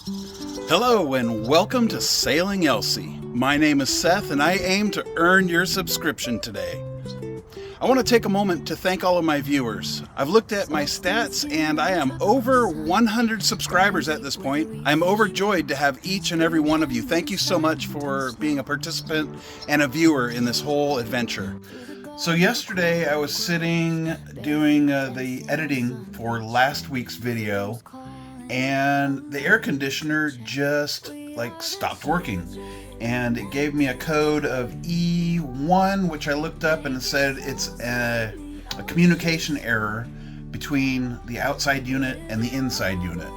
Hello and welcome to Sailing Elsie. My name is Seth and I aim to earn your subscription today. I want to take a moment to thank all of my viewers. I've looked at my stats and I am over 100 subscribers at this point. I'm overjoyed to have each and every one of you. Thank you so much for being a participant and a viewer in this whole adventure. So yesterday I was sitting doing the editing for last week's video, and the air conditioner just stopped working, and it gave me a code of E1, which I looked up and it said it's a communication error between the outside unit and the inside unit.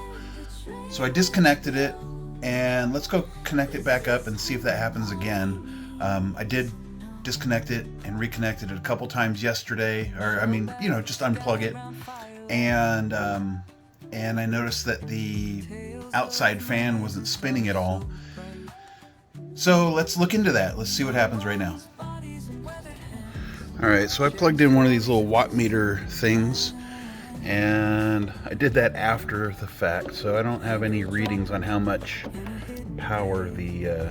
So I disconnected it, and let's go connect it back up and see if that happens again. I did disconnect it and reconnect it a couple times yesterday, just unplug it, and I noticed that the outside fan wasn't spinning at all. So let's look into that. Let's see what happens right now. Alright, so I plugged in one of these little watt meter things, and I did that after the fact, so I don't have any readings on how much power the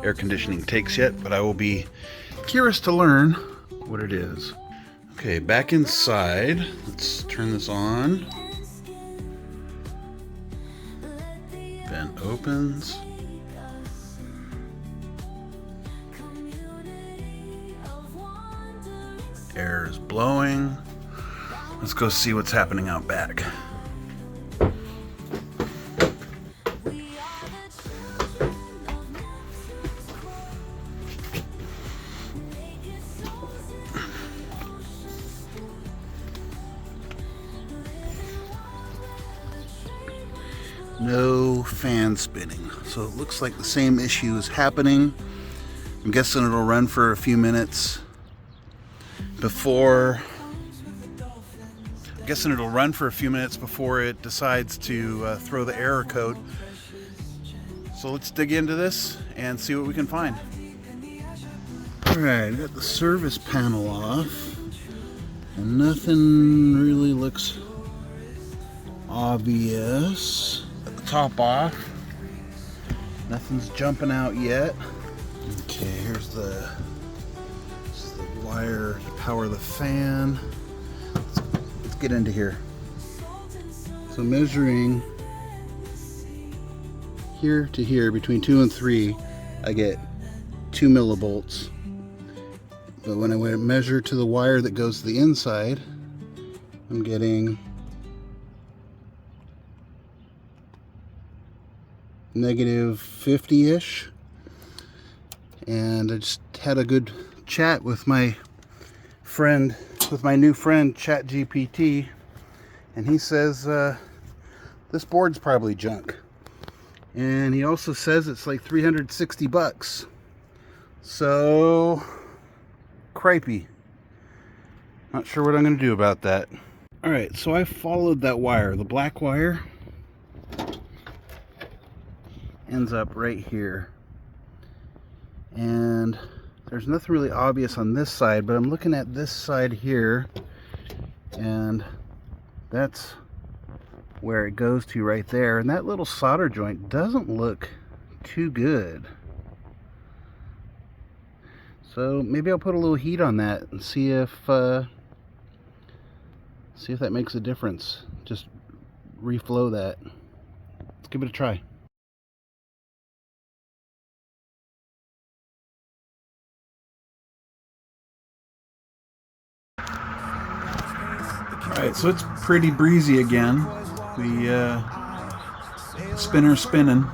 air conditioning takes yet, but I will be curious to learn what it is. Okay, back inside. Let's turn this on. Vent opens. Air is blowing. Let's go see what's happening out back. No fan spinning, so it looks like the same issue is happening. I'm guessing it'll run for a few minutes before it decides to throw the error code. So let's dig into this and see what we can find. Alright, got the service panel off, and nothing really looks obvious. Top off. Nothing's jumping out yet. Okay, here's the wire to power the fan. Let's get into here. So measuring here to here, between 2 and 3, I get 2 millivolts. But when I measure to the wire that goes to the inside, I'm getting negative 50-ish. And I just had a good chat with my new friend ChatGPT, and he says this board's probably junk, and he also says it's like $360. So cripey. Not sure what I'm gonna do about that. Alright, so I followed that wire. The black wire ends up right here, and there's nothing really obvious on this side, but I'm looking at this side here, and that's where it goes to right there, and that little solder joint doesn't look too good. So maybe I'll put a little heat on that and see if that makes a difference. Just reflow that. Let's give it a try. Alright, so it's pretty breezy again. The spinner's spinning.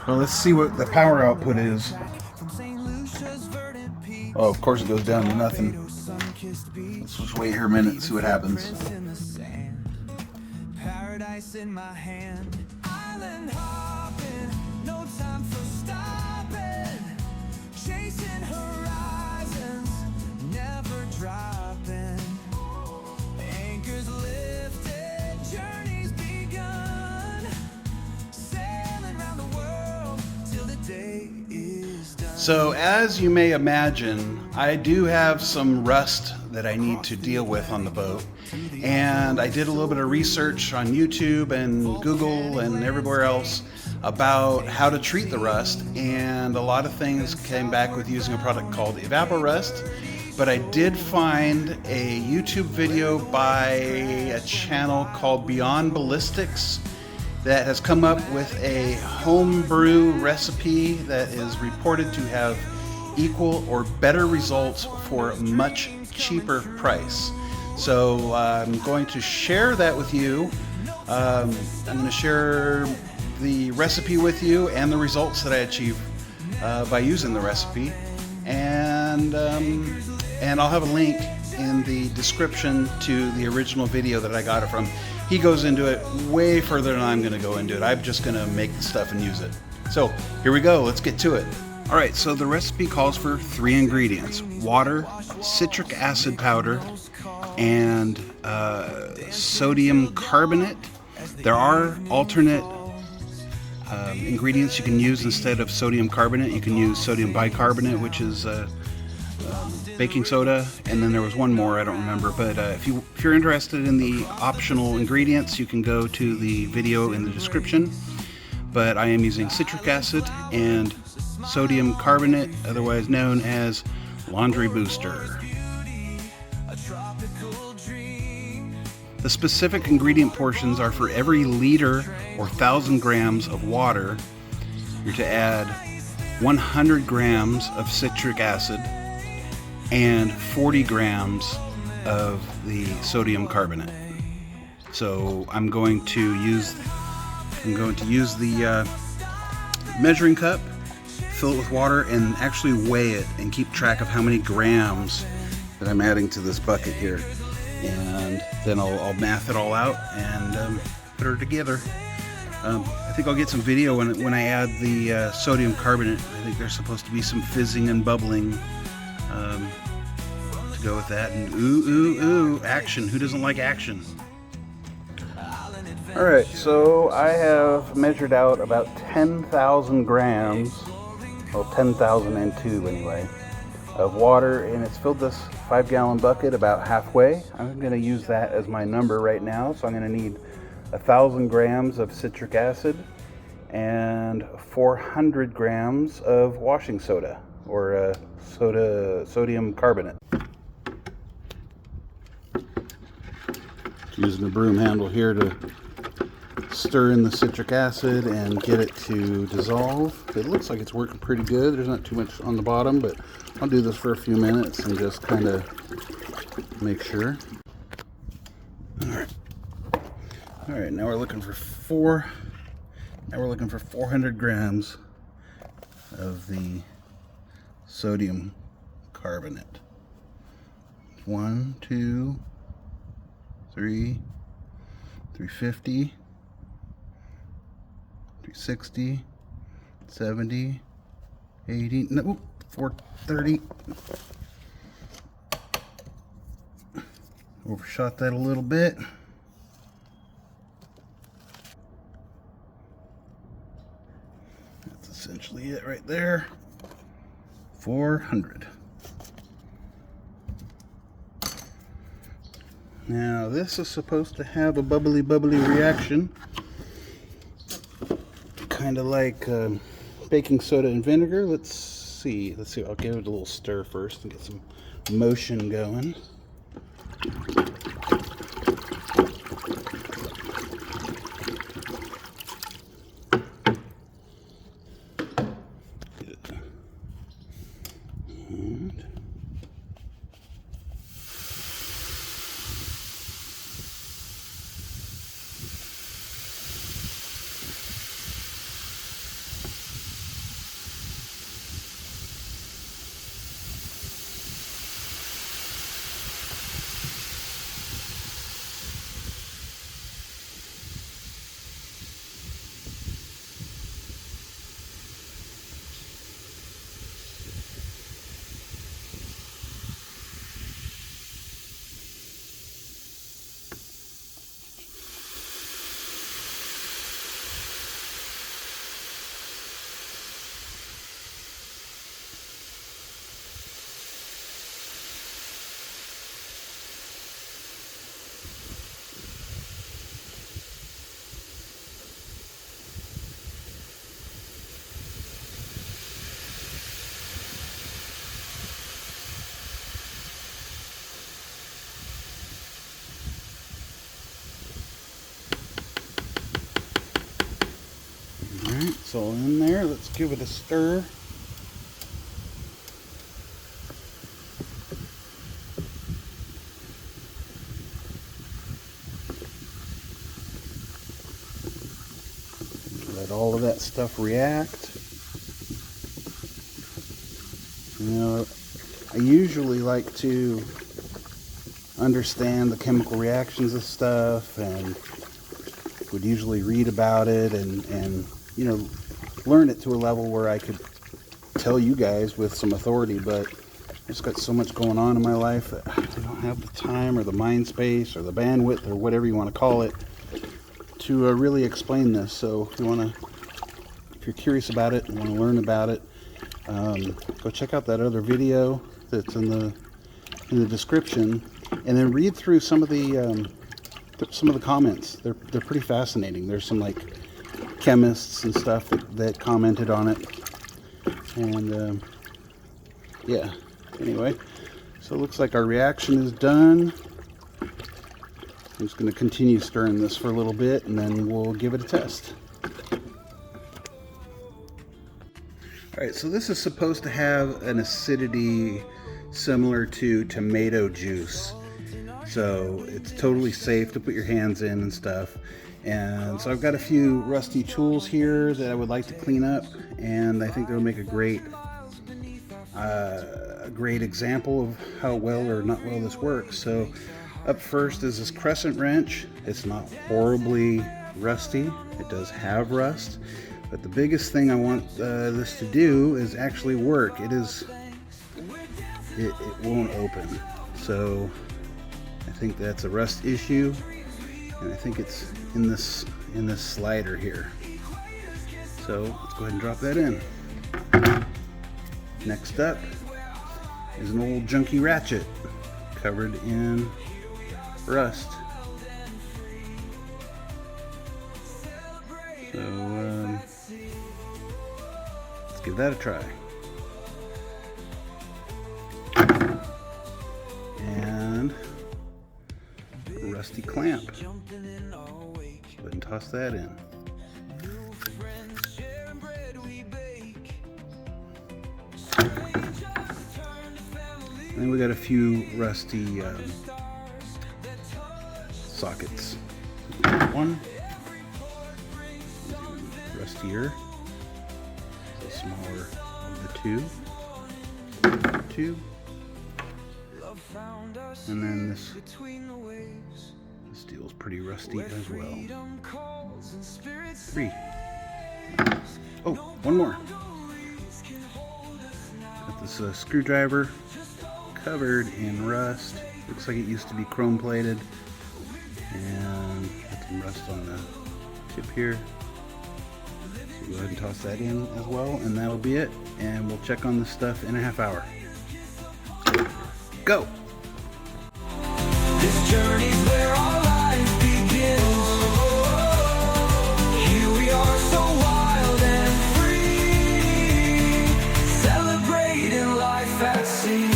Well, let's see what the power output is. Oh, of course it goes down to nothing. Let's just wait here a minute and see what happens. Paradise in my hand. Island hopping, no time for stopping. Chasing horizons, never dropping. Anchors lifted, journeys begun. Sailing around the world till the day is done. So as you may imagine, I do have some rust that I need to deal with on the boat. And I did a little bit of research on YouTube and Google and everywhere else about how to treat the rust, and a lot of things came back with using a product called Evaporust. But I did find a YouTube video by a channel called Beyond Ballistics that has come up with a homebrew recipe that is reported to have equal or better results for a much cheaper price. So I'm going to share that with you. I'm going to share the recipe with you and the results that I achieved by using the recipe. And I'll have a link in the description to the original video that I got it from. He goes into it way further than I'm going to go into it. I'm just going to make the stuff and use it. So here we go. Let's get to it. All right, so the recipe calls for 3 ingredients: water, citric acid powder, and sodium carbonate. There are alternate ingredients you can use instead of sodium carbonate. You can use sodium bicarbonate, which is baking soda, and then there was one more, I don't remember. But if you're interested in the optional ingredients, you can go to the video in the description. But I am using citric acid and sodium carbonate, otherwise known as laundry booster. The specific ingredient portions are: for every liter or 1,000 grams of water, you're to add 100 grams of citric acid and 40 grams of the sodium carbonate. So I'm going to use the measuring cup, fill it with water, and actually weigh it and keep track of how many grams that I'm adding to this bucket here. And then I'll math it all out and put her together. I think I'll get some video when I add the sodium carbonate. I think there's supposed to be some fizzing and bubbling to go with that. And ooh, action. Who doesn't like action? Alright, so I have measured out about 10,000 grams, well, 10,002 anyway, of water, and it's filled this 5-gallon bucket about halfway. I'm going to use that as my number right now. So I'm going to need 1,000 grams of citric acid and 400 grams of washing soda, or sodium carbonate. Using the broom handle here to stir in the citric acid and get it to dissolve. It looks like it's working pretty good. There's not too much on the bottom, but I'll do this for a few minutes and just kind of make sure. All right, now we're looking for 400 grams of the sodium carbonate. 1, 2, 3, 350, 360, 70, 80, no, 430. Overshot that a little bit. That's essentially it right there. 400. Now this is supposed to have a bubbly reaction, kind of like baking soda and vinegar. Let's see. I'll give it a little stir first and get some motion going. Alright, it's all in there. Let's give it a stir. Let all of that stuff react. You know, I usually like to understand the chemical reactions of stuff, and would usually read about it and you know, learn it to a level where I could tell you guys with some authority, but I've just got so much going on in my life that I don't have the time or the mind space or the bandwidth or whatever you want to call it to really explain this. So if you're curious about it and want to learn about it, go check out that other video that's in the description, and then read through some of the comments. They're pretty fascinating. There's some like chemists and stuff that commented on it, and yeah. Anyway, so it looks like our reaction is done. I'm just going to continue stirring this for a little bit, and then we'll give it a test. Alright, so this is supposed to have an acidity similar to tomato juice. So it's totally safe to put your hands in and stuff. And so I've got a few rusty tools here that I would like to clean up, and I think they'll make a great example of how well or not well this works. So up first is this crescent wrench. It's not horribly rusty. It does have rust. But the biggest thing I want this to do is actually work. It won't open. So I think that's a rust issue, and I think it's in this slider here. So let's go ahead and drop that in. Next up is an old junky ratchet covered in rust. So let's give that a try. And a rusty clamp. Go ahead and toss that in. And then we got a few rusty sockets. One. Rustier. The smaller of the two. And then this steel's pretty rusty as well. 3. Oh, one more. Got this screwdriver covered in rust. Looks like it used to be chrome plated. And got some rust on the tip here. So go ahead and toss that in as well, and that'll be it. And we'll check on this stuff in a half hour. Go! This journey's where our life begins. Here we are, so wild and free, celebrating life at sea.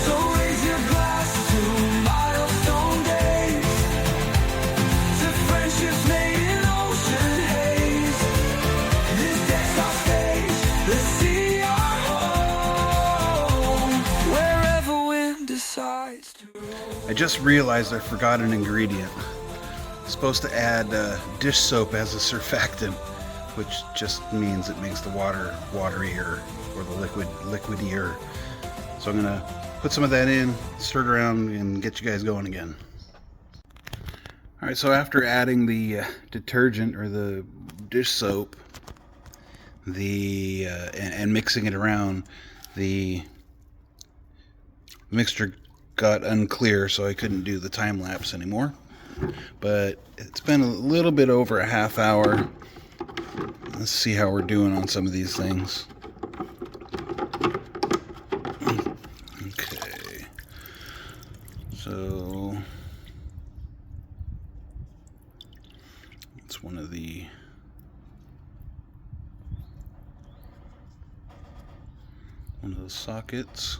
So raise your glass to milestone days, to friendships made in ocean haze. This deck's our stage, the sea our home, wherever wind decides to roll. I just realized I forgot an ingredient. I'm supposed to add dish soap as a surfactant, which just means it makes the water waterier, or the liquid liquidier. So I'm gonna put some of that in, stir it around, and get you guys going again. Alright, so after adding the detergent or the dish soap, and mixing it around, the mixture got unclear, so I couldn't do the time lapse anymore. But it's been a little bit over a half hour. Let's see how we're doing on some of these things. Okay, so it's one of the sockets.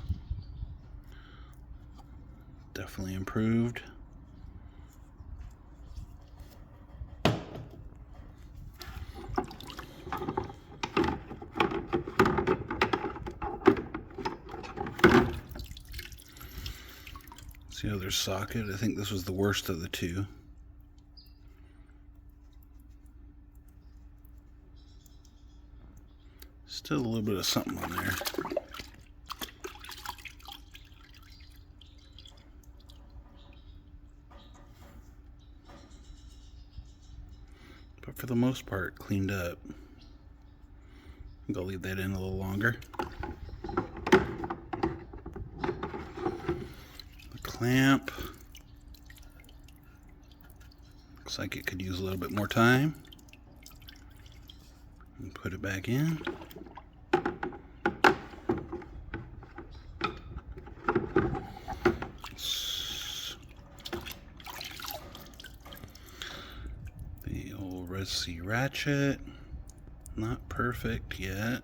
Definitely improved. See the other socket? I think this was the worst of the two. Still a little bit of something on there. But for the most part, cleaned up. I'm gonna leave that in a little longer. The clamp. Looks like it could use a little bit more time. And put it back in. The old Red Sea ratchet. Not perfect yet.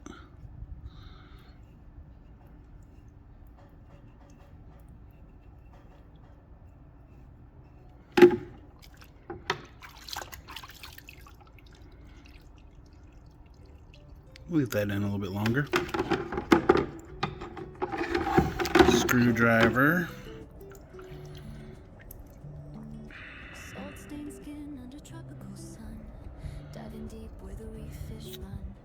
Leave that in a little bit longer. Screwdriver.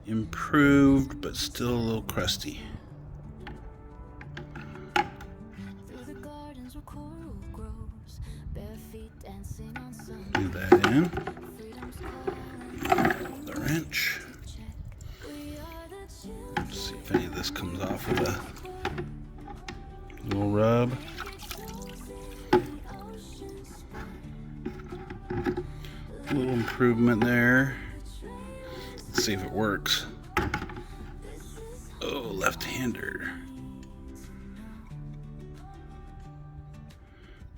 Improved, but still a little crusty. Do that in. The wrench. Let's see if any of this comes off with a little rub. A little improvement there. Let's see if it works. Oh, left-hander.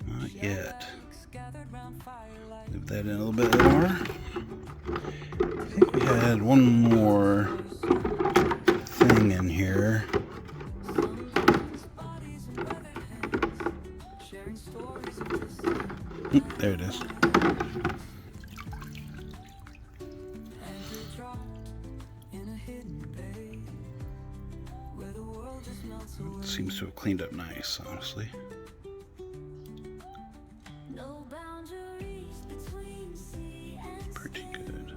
Not yet. Leave that in a little bit more. I think we had one more thing in here. There it is. Seems to have cleaned up nice, honestly. Pretty good.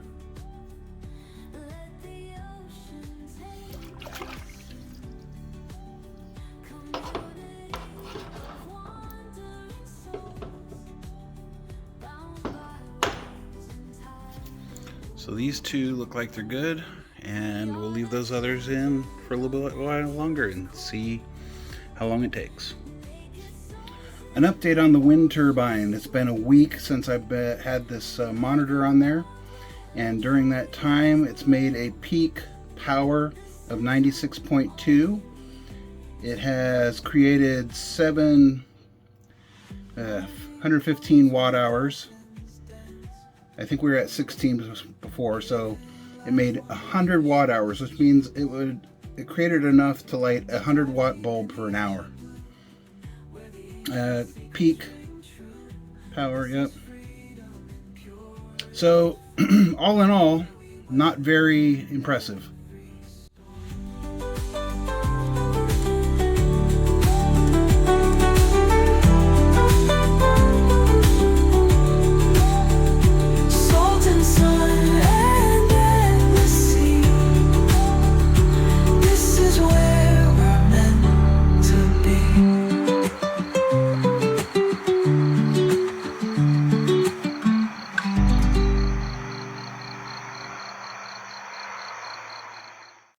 So these two look like they're good, and we'll leave those others in for a little bit while longer and see how long it takes. An update on the wind turbine. It's been a week since I've had this monitor on there, and during that time it's made a peak power of 96.2. It has created 115 watt hours. I think we were at 16 before, so it made 100 watt hours, which means it created enough to light a 100 watt bulb for an hour. Peak power, yep. So all in all, not very impressive.